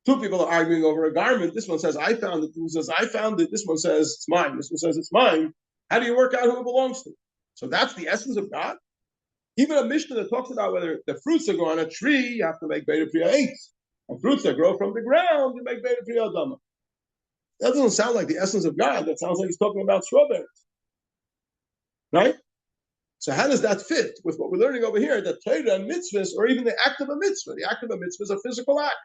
Two people are arguing over a garment. This one says, I found it. This one says, I found it. This one says, it's mine. This one says, it's mine. How do you work out who it belongs to? So that's the essence of God. Even a Mishnah that talks about whether the fruits that grow on a tree, you have to make Beta Priya 8. And fruits that grow from the ground, you make Beta Priya Adama. That doesn't sound like the essence of God. That sounds like he's talking about strawberries. Right? So how does that fit with what we're learning over here, that Torah and mitzvahs, or even the act of a mitzvah? The act of a mitzvah is a physical act.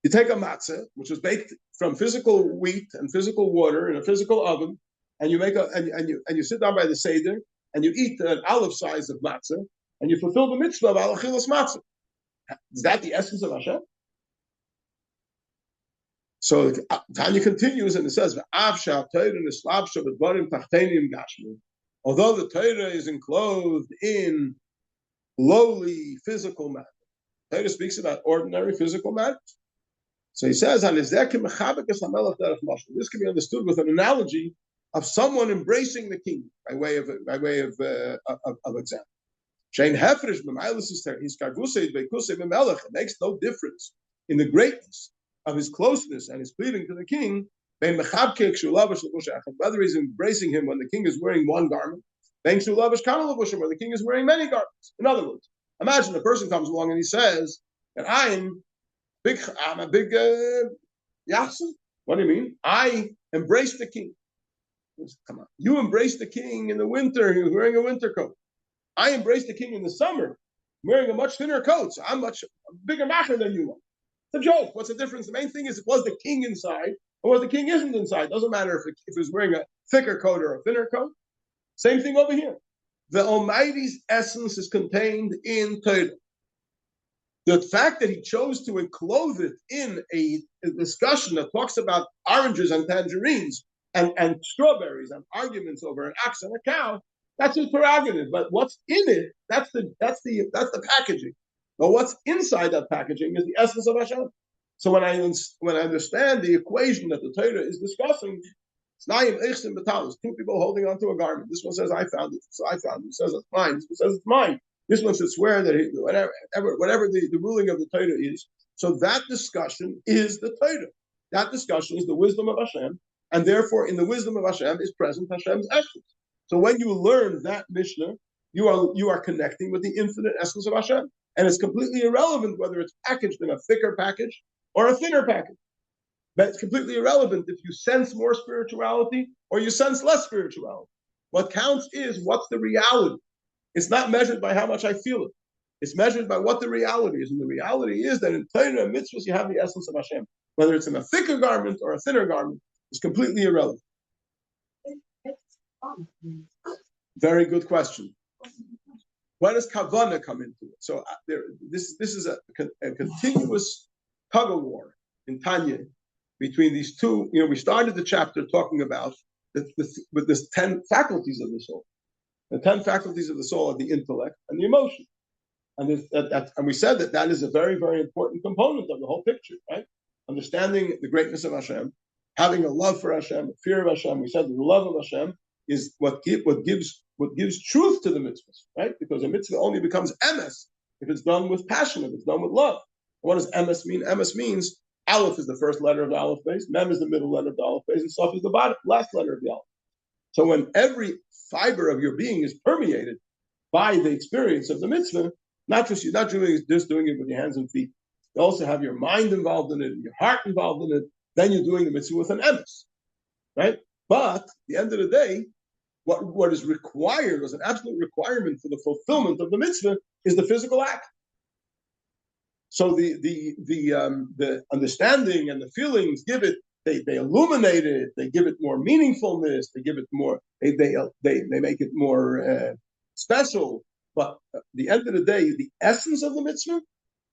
You take a matzah, which is baked from physical wheat and physical water in a physical oven, and you make and you sit down by the seder and you eat an olive size of matzah, and you fulfill the mitzvah of alachilas matzah. Is that the essence of Hashem? So Tanya continues and it says, although the Torah is enclosed in lowly physical matter, Torah speaks about ordinary physical matters. So he says, this can be understood with an analogy of someone embracing the king by way of example. It makes no difference in the greatness of his closeness and his pleading to the king, whether he's embracing him when the king is wearing one garment, where the king is wearing many garments. In other words, imagine a person comes along and he says that I'm I'm a big yachsin. What do you mean? I embrace the king. Come on. You embrace the king in the winter. You're wearing a winter coat. I embrace the king in the summer. I'm wearing a much thinner coat. So I'm much bigger macher than you are. It's a joke. What's the difference? The main thing is, was the king inside or was the king isn't inside? Doesn't matter if he's wearing a thicker coat or a thinner coat. Same thing over here. The Almighty's essence is contained in Torah. The fact that he chose to enclose it in a discussion that talks about oranges and tangerines and strawberries and arguments over an ox and a cow, that's his prerogative. But what's in it, that's the packaging. But what's inside that packaging is the essence of Hashem. So when I understand the equation that the Torah is discussing, it's two people holding onto a garment. This one says, I found it. So I found it. This says, it's mine. This one says, it's mine. This one should swear that whatever the ruling of the Torah is. So that discussion is the Torah. That discussion is the wisdom of Hashem. And therefore, in the wisdom of Hashem is present Hashem's essence. So when you learn that Mishnah, you are connecting with the infinite essence of Hashem. And it's completely irrelevant whether it's packaged in a thicker package or a thinner package. But it's completely irrelevant if you sense more spirituality or you sense less spirituality. What counts is what's the reality. It's not measured by how much I feel it. It's measured by what the reality is. And the reality is that in Torah and mitzvahs, you have the essence of Hashem. Whether it's in a thicker garment or a thinner garment, it's completely irrelevant. Very good question. Where does kavanah come into it? So this is a continuous tug of war in Tanya between these two. We started the chapter talking about with this 10 faculties of the soul. The 10 faculties of the soul are the intellect and the emotion. And we said that is a very, very important component of the whole picture, right? Understanding the greatness of Hashem, having a love for Hashem, a fear of Hashem. We said that the love of Hashem is what gives truth to the mitzvahs, right? Because a mitzvah only becomes emes if it's done with passion, if it's done with love. What does emes mean? Emes means Aleph is the first letter of the Aleph base, Mem is the middle letter of the Aleph base, and Saf is the last letter of the Aleph. So when every fiber of your being is permeated by the experience of the mitzvah, you're not doing it with your hands and feet. You also have your mind involved in it, your heart involved in it. Then you're doing the mitzvah with an emes, right? But at the end of the day, what is required, was an absolute requirement for the fulfillment of the mitzvah, is the physical act. So the understanding and the feelings give it, they illuminate it, they give it more meaningfulness, they give it more, they make it more special. But at the end of the day, the essence of the mitzvah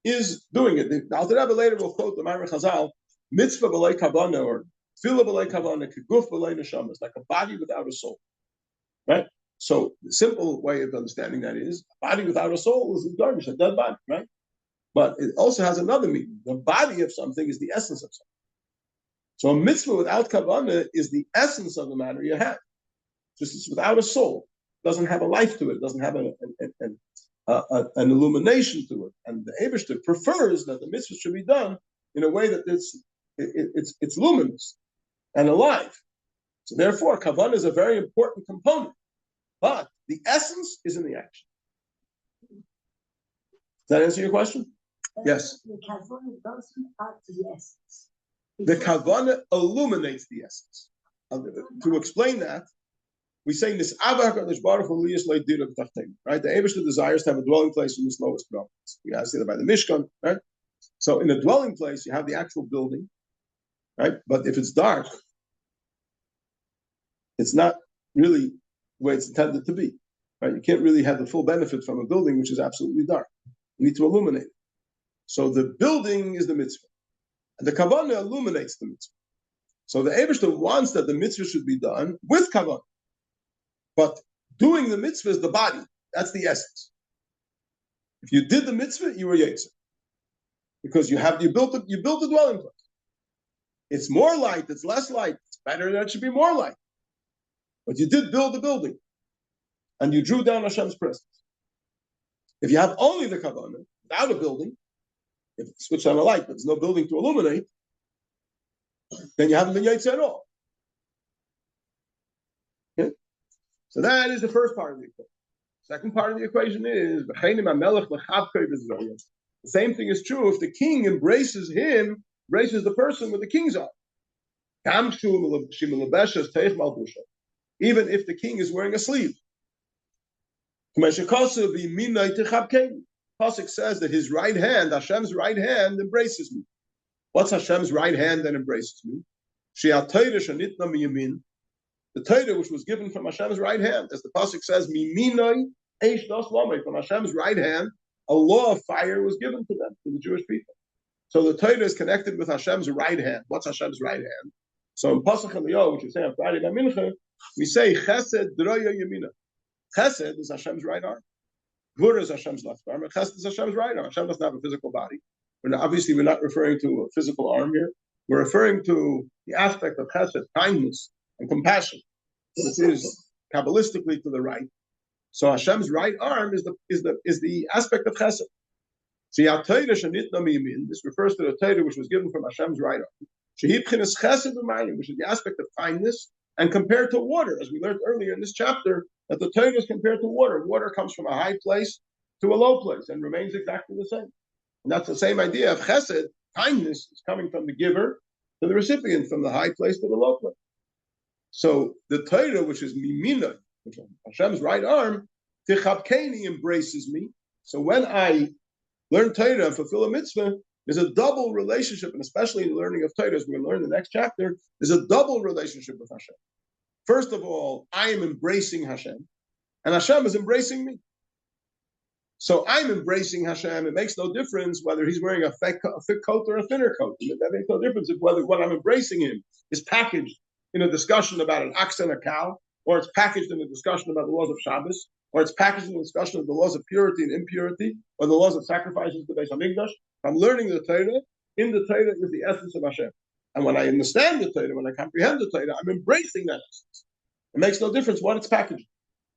is doing it. The Alter Rebbe later will quote the Ma'amar Chazal, mitzvah b'lei kavanah, or tefillah b'lei kavanah, keguf b'lei neshama. It's like a body without a soul, right? So the simple way of understanding that is, a body without a soul is a garbage, a dead body, right? But it also has another meaning. The body of something is the essence of something. So a mitzvah without kavanah is the essence of the matter you have. Just it's without a soul. It doesn't have a life to it. It doesn't have an illumination to it. And the Eibishter prefers that the mitzvah should be done in a way that it's luminous and alive. So therefore, kavanah is a very important component. But the essence is in the action. Does that answer your question? Yes. The kavanah doesn't add to the essence. The kavanah illuminates the essence. To explain that, we say this right? The Eibishter desires to have a dwelling place in this lowest realm. We gotta say that by the Mishkan, right? So in a dwelling place, you have the actual building, right? But if it's dark, it's not really where it's intended to be, right? You can't really have the full benefit from a building which is absolutely dark. You need to illuminate it. So the building is the mitzvah, and the kavanah illuminates the mitzvah. So the Eibishter wants that the mitzvah should be done with kavanah, but doing the mitzvah is the body. That's the essence. If you did the mitzvah, you were yetzer, because you built the dwelling place. It's more light. It's less light. It's better that it should be more light. But you did build the building, and you drew down Hashem's presence. If you have only the kavanah without a building, if you switch on a light, but there's no building to illuminate, then you haven't been yetzer at all. Okay? So that is the first part of the equation. Second part of the equation is The same thing is true if the king embraces the person with the king's arm. Even if the king is wearing a sleeve. Pasuk says that his right hand, Hashem's right hand, embraces me. What's Hashem's right hand that embraces me? The Torah which was given from Hashem's right hand, as the Pasuk says, from Hashem's right hand, a law of fire was given to them, to the Jewish people. So the Torah is connected with Hashem's right hand. What's Hashem's right hand? So in Pasuk Eliyah, which we say on Friday by Mincha, we say Chesed Droya Yemina. Chesed is Hashem's right arm. Gvura is Hashem's left arm. And Chesed is Hashem's right arm. Hashem doesn't have a physical body. Obviously, we're not referring to a physical arm here. We're referring to the aspect of Chesed, kindness and compassion, which is kabbalistically to the right. So Hashem's right arm is the aspect of Chesed. This refers to the Torah which was given from Hashem's right arm, which is the aspect of kindness, and compared to water, as we learned earlier in this chapter, that the Torah is compared to water. Water comes from a high place to a low place and remains exactly the same. And that's the same idea of Chesed. Kindness is coming from the giver to the recipient, from the high place to the low place. So the Torah, which is Mimina, which is Hashem's right arm, Tichabkeni, embraces me. So when I learn Torah and fulfill a mitzvah, there's a double relationship, and especially in the learning of Torah, as we're going to learn in the next chapter, there's a double relationship with Hashem. First of all, I am embracing Hashem, and Hashem is embracing me. So I'm embracing Hashem. It makes no difference whether he's wearing a thick coat or a thinner coat. That makes no difference if whether what I'm embracing him is packaged in a discussion about an ox and a cow, or it's packaged in a discussion about the laws of Shabbos, or it's packaged in a discussion of the laws of purity and impurity, or the laws of sacrifices to the Beis Hamikdash. I'm learning the Torah. In the Torah is the essence of Hashem. And when I understand the Torah, when I comprehend the Torah, I'm embracing that essence. It makes no difference what it's packaged.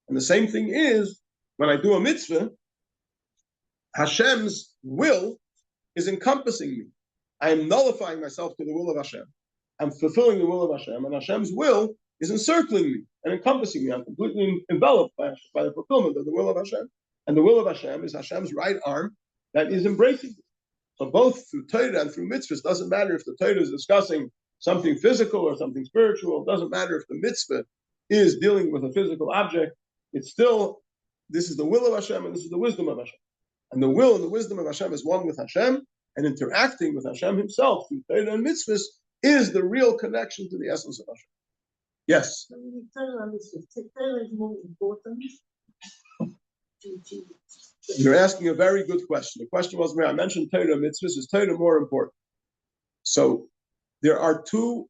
And the same thing is, when I do a mitzvah, Hashem's will is encompassing me. I am nullifying myself to the will of Hashem. I'm fulfilling the will of Hashem, and Hashem's will is encircling me and encompassing me. I'm completely enveloped by the fulfillment of the will of Hashem. And the will of Hashem is Hashem's right arm that is embracing me. So both through Torah and through mitzvahs, doesn't matter if the Torah is discussing something physical or something spiritual, it doesn't matter if the mitzvah is dealing with a physical object, it's still, this is the will of Hashem and this is the wisdom of Hashem. And the will and the wisdom of Hashem is one with Hashem, and interacting with Hashem himself through Torah and mitzvahs is the real connection to the essence of Hashem. Yes? Torah is more important. You're asking a very good question. The question was, I mentioned Torah and mitzvahs, is Torah more important? So there are two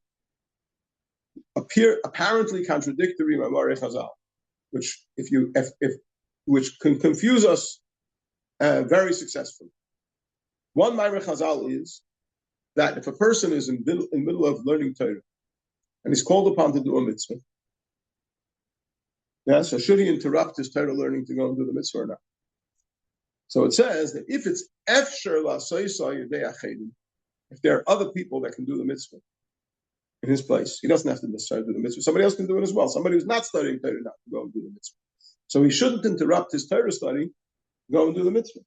apparently contradictory Mamarei Chazal, which which can confuse us very successfully. One Mamarei Chazal is that if a person is in the middle of learning Torah and he's called upon to do a mitzvah, so should he interrupt his Torah learning to go and do the mitzvah or not? So it says that if it's efsher la'asayisah yedei achedim, if there are other people that can do the mitzvah in his place, he doesn't have to necessarily do the mitzvah. Somebody else can do it as well. Somebody who's not studying Torah not to go and do the mitzvah. So he shouldn't interrupt his Torah study to go and do the mitzvah.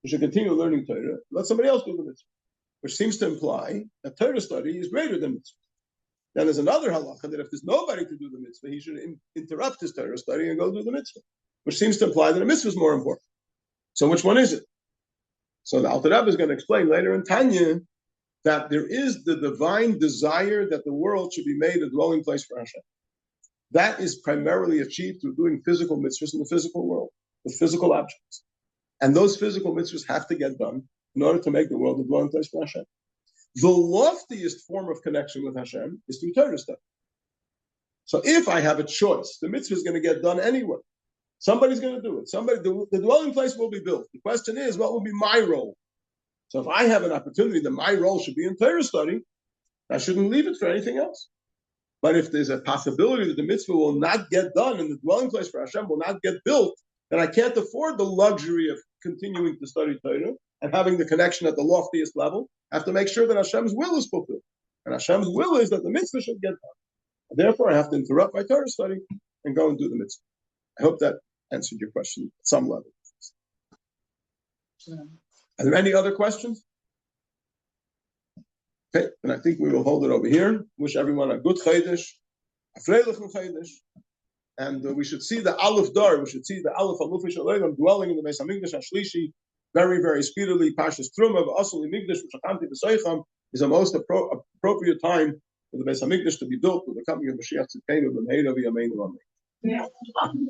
He should continue learning Torah, let somebody else do the mitzvah, which seems to imply that Torah study is greater than mitzvah. Then there's another halacha that if there's nobody to do the mitzvah, he should interrupt his Torah study and go do the mitzvah, which seems to imply that a mitzvah is more important. So which one is it? So the Alter Rebbe is going to explain later in Tanya that there is the divine desire that the world should be made a dwelling place for Hashem. That is primarily achieved through doing physical mitzvahs in the physical world, with physical objects. And those physical mitzvahs have to get done in order to make the world a dwelling place for Hashem. The loftiest form of connection with Hashem is through Torah study. So if I have a choice, the mitzvah is going to get done anyway. Somebody's going to do it. The dwelling place will be built. The question is, what will be my role? So if I have an opportunity that my role should be in Torah study, I shouldn't leave it for anything else. But if there's a possibility that the mitzvah will not get done and the dwelling place for Hashem will not get built, then I can't afford the luxury of continuing to study Torah and having the connection at the loftiest level. I have to make sure that Hashem's will is fulfilled. And Hashem's will is that the mitzvah should get done. Therefore, I have to interrupt my Torah study and go and do the mitzvah. I hope that answered your question at some level. Are there any other questions? Okay, and I think we will hold it over here. Wish everyone a good Chodesh, a freilichen Chodesh, and we should see the Aleph Dar. We should see the Aleph Alufi Shalom dwelling in the Beis Hamikdash Hashlishi very, very speedily. Parshas Terumah v'Asli Migdash v'Shachanti v'Soicham is the most appropriate time for the Beis Hamikdash to be built with the coming of Mashiach Tzidkenu b'Meira v'Yameinu Amen.